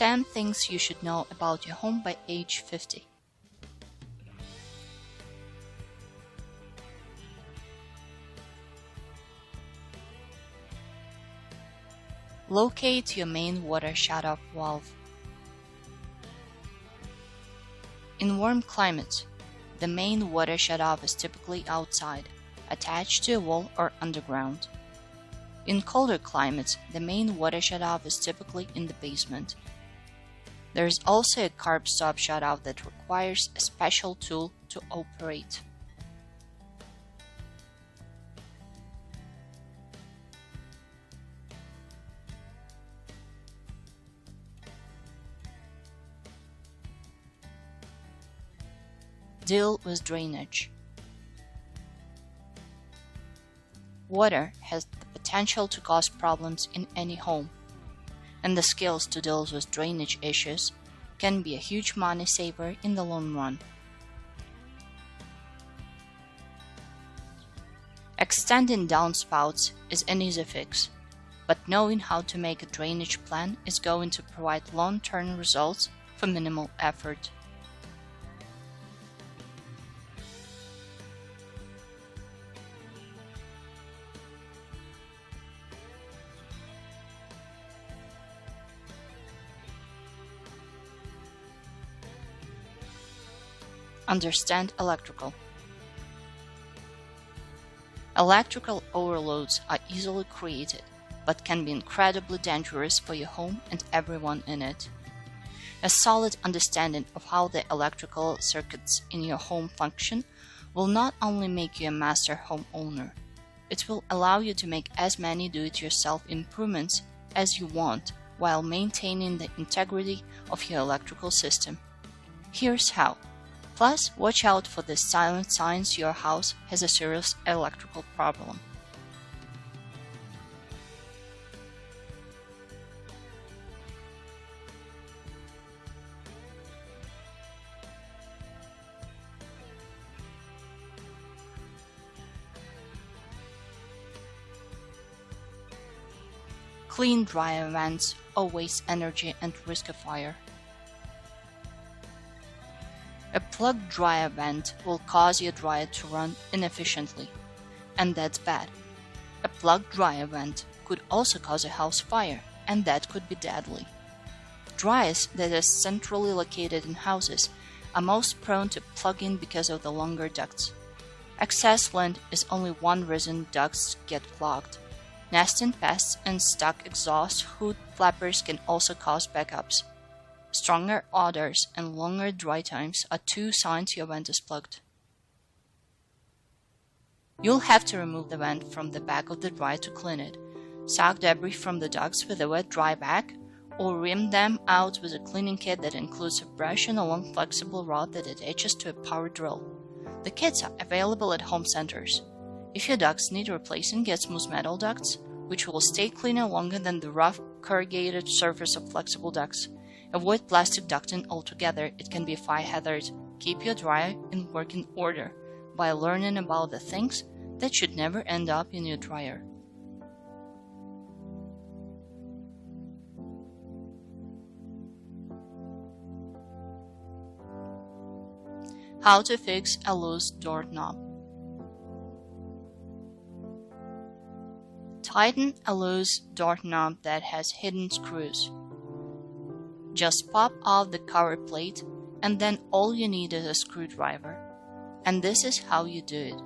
10 things you should know about your home by age 50. Locate your main water shutoff valve. In warm climates, the main water shutoff is typically outside, attached to a wall or underground. In colder climates, the main water shutoff is typically in the basement. There is also a carb stop shutoff that requires a special tool to operate. Deal with drainage. Water has the potential to cause problems in any home, and the skills to deal with drainage issues can be a huge money saver in the long run. Extending downspouts is an easy fix, but knowing how to make a drainage plan is going to provide long-term results for minimal effort. Understand electrical. Electrical overloads are easily created, but can be incredibly dangerous for your home and everyone in it. A solid understanding of how the electrical circuits in your home function will not only make you a master homeowner, it will allow you to make as many do-it-yourself improvements as you want while maintaining the integrity of your electrical system. Here's how. Plus, watch out for the silent signs your house has a serious electrical problem. Clean dryer vents or waste energy and risk a fire. A plugged dryer vent will cause your dryer to run inefficiently, and that's bad. A plugged dryer vent could also cause a house fire, and that could be deadly. Dryers that are centrally located in houses are most prone to plugging because of the longer ducts. Excess lint is only one reason ducts get clogged. Nesting pests and stuck exhaust hood flappers can also cause backups. Stronger odors and longer dry times are two signs your vent is plugged. You'll have to remove the vent from the back of the dryer to clean it. Suck debris from the ducts with a wet dry vac, or rim them out with a cleaning kit that includes a brush and a long flexible rod that attaches to a power drill. The kits are available at home centers. If your ducts need replacing, get smooth metal ducts, which will stay cleaner longer than the rough, corrugated surface of flexible ducts. Avoid plastic ducting altogether, it can be fire hazard. Keep your dryer in working order by learning about the things that should never end up in your dryer. How to fix a loose doorknob. Tighten a loose doorknob that has hidden screws. Just pop off the cover plate, and then all you need is a screwdriver. And this is how you do it.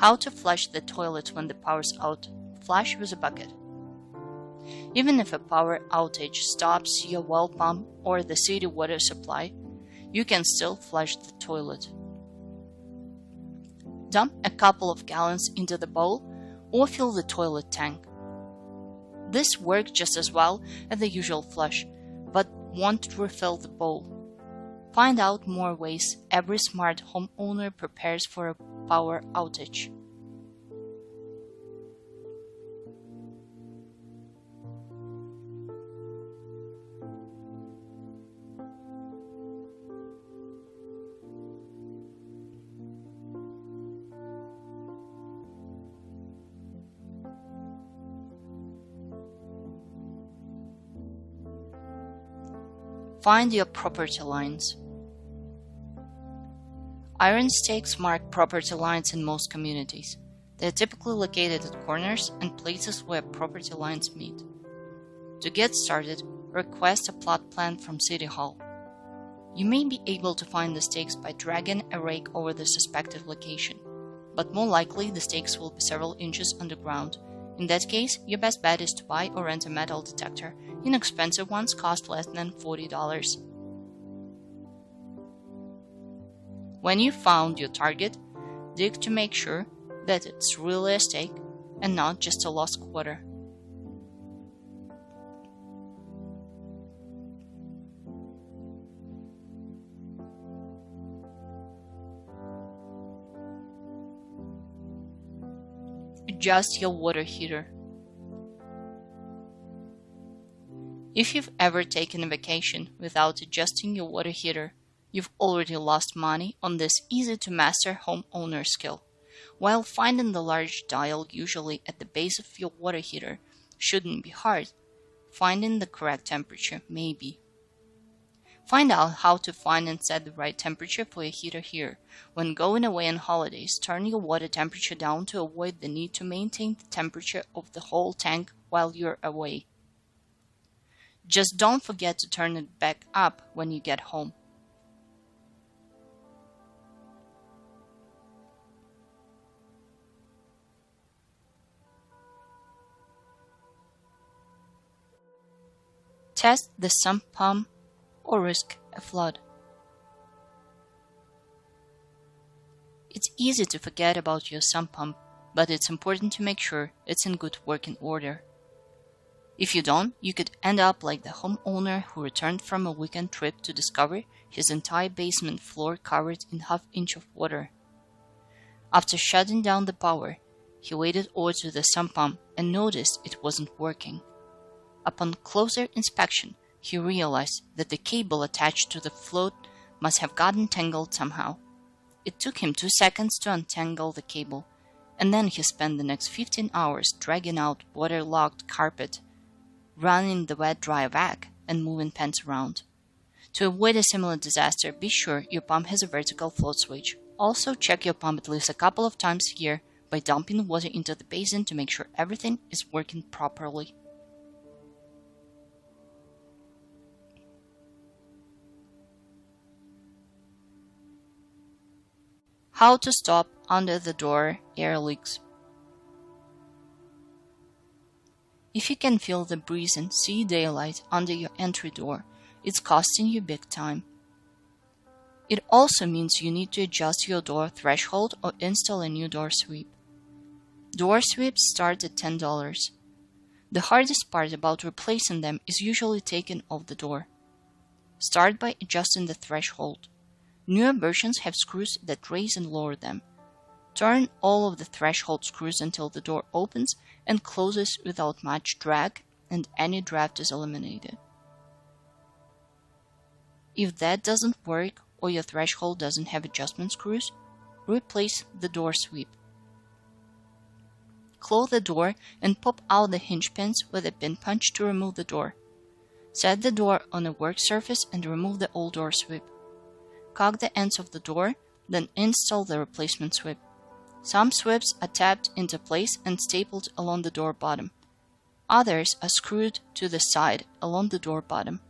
How to flush the toilet when the power's out. Flush with a bucket. Even if a power outage stops your well pump or the city water supply, you can still flush the toilet. Dump a couple of gallons into the bowl or fill the toilet tank. This works just as well as the usual flush, but won't refill the bowl. Find out more ways every smart homeowner prepares for a power outage. Find your property lines. Iron stakes mark property lines in most communities. They are typically located at corners and places where property lines meet. To get started, request a plot plan from City Hall. You may be able to find the stakes by dragging a rake over the suspected location, but more likely the stakes will be several inches underground. In that case, your best bet is to buy or rent a metal detector. Inexpensive ones cost less than $40. When you've found your target, dig to make sure that it's really a stake and not just a lost quarter. Adjust your water heater. If you've ever taken a vacation without adjusting your water heater, you've already lost money on this easy-to-master homeowner skill. While finding the large dial usually at the base of your water heater shouldn't be hard, finding the correct temperature may be. Find out how to find and set the right temperature for your heater here. When going away on holidays, turn your water temperature down to avoid the need to maintain the temperature of the whole tank while you're away. Just don't forget to turn it back up when you get home. Test the sump pump or risk a flood. It's easy to forget about your sump pump, but it's important to make sure it's in good working order. If you don't, you could end up like the homeowner who returned from a weekend trip to discover his entire basement floor covered in half-inch of water. After shutting down the power, he waded over to the sump pump and noticed it wasn't working. Upon closer inspection, he realized that the cable attached to the float must have gotten tangled somehow. It took him 2 seconds to untangle the cable, and then he spent the next 15 hours dragging out waterlogged carpet, running the wet-dry vac, and moving pans around. To avoid a similar disaster, be sure your pump has a vertical float switch. Also, check your pump at least a couple of times a year by dumping water into the basin to make sure everything is working properly. How to stop under-the-door air leaks. If you can feel the breeze and see daylight under your entry door, it's costing you big time. It also means you need to adjust your door threshold or install a new door sweep. Door sweeps start at $10. The hardest part about replacing them is usually taking off the door. Start by adjusting the threshold. Newer versions have screws that raise and lower them. Turn all of the threshold screws until the door opens and closes without much drag and any draft is eliminated. If that doesn't work or your threshold doesn't have adjustment screws, replace the door sweep. Close the door and pop out the hinge pins with a pin punch to remove the door. Set the door on a work surface and remove the old door sweep. Cock the ends of the door, then install the replacement sweep. Some sweeps are tapped into place and stapled along the door bottom. Others are screwed to the side along the door bottom.